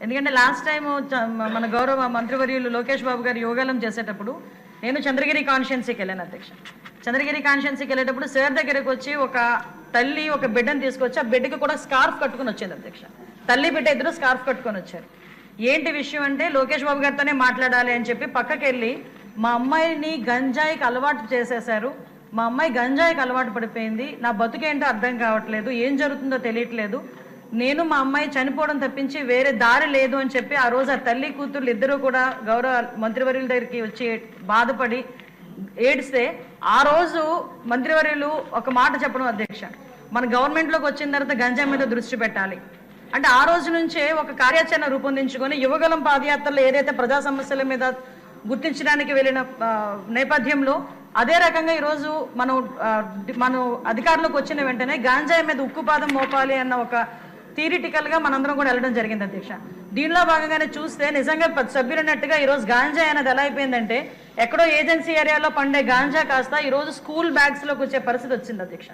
ఎందుకంటే last time మన గౌరవ మంత్రివర్యులు లోకేష్ బాబు గారు యోగాలం చేసేటప్పుడు నేను చంద్రగిరి కాన్స్టిట్యున్సీకి వెళ్ళాను అధ్యక్ష. చంద్రగిరి కాన్స్టిట్యున్సీకి వెళ్ళేటప్పుడు సార్ దగ్గరకు వచ్చి ఒక తల్లి ఒక బిడ్డను తీసుకొచ్చి ఆ బిడ్డకి కూడా స్కార్ఫ్ కట్టుకుని వచ్చింది అధ్యక్ష. తల్లి బిడ్డ ఇద్దరు స్కార్ఫ్ కట్టుకొని వచ్చారు. ఏంటి విషయం అంటే లోకేష్ బాబు గారితోనే మాట్లాడాలి అని చెప్పి పక్కకి వెళ్ళి మా అమ్మాయిని గంజాయికి అలవాటు చేసేశారు, మా అమ్మాయి గంజాయికి అలవాటు పడిపోయింది, నా బతుకేంటో అర్థం కావట్లేదు, ఏం జరుగుతుందో తెలియట్లేదు, నేను మా అమ్మాయి చనిపోవడం తప్పించి వేరే దారి లేదు అని చెప్పి ఆ రోజు ఆ తల్లి కూతుర్లు ఇద్దరు కూడా గౌరవ మంత్రివర్యుల దగ్గరికి వచ్చి బాధపడి ఏడిస్తే ఆ రోజు మంత్రివర్యులు ఒక మాట చెప్పడం అధ్యక్ష, మన గవర్నమెంట్లోకి వచ్చిన తర్వాత గంజాయి మీద దృష్టి పెట్టాలి అంటే ఆ రోజు నుంచే ఒక కార్యాచరణ రూపొందించుకొని యువగలం పాదయాత్రలో ఏదైతే ప్రజా సమస్యల మీద గుర్తించడానికి వెళ్ళిన నేపథ్యంలో అదే రకంగా ఈరోజు మనం అధికారంలోకి వచ్చిన వెంటనే గాంజాయి మీద ఉక్కుపాదం మోపాలి అన్న ఒక థియరిటికల్గా మనందరం కూడా వెళ్ళడం జరిగింది అధ్యక్ష. దీనిలో భాగంగానే చూస్తే నిజంగా సభ్యులు అన్నట్టుగా ఈరోజు గాంజా అనేది ఎలా అయిపోయిందంటే ఎక్కడో ఏజెన్సీ ఏరియాలో పండే గాంజా కాస్త ఈరోజు స్కూల్ బ్యాగ్స్లోకి వచ్చే పరిస్థితి వచ్చింది అధ్యక్ష.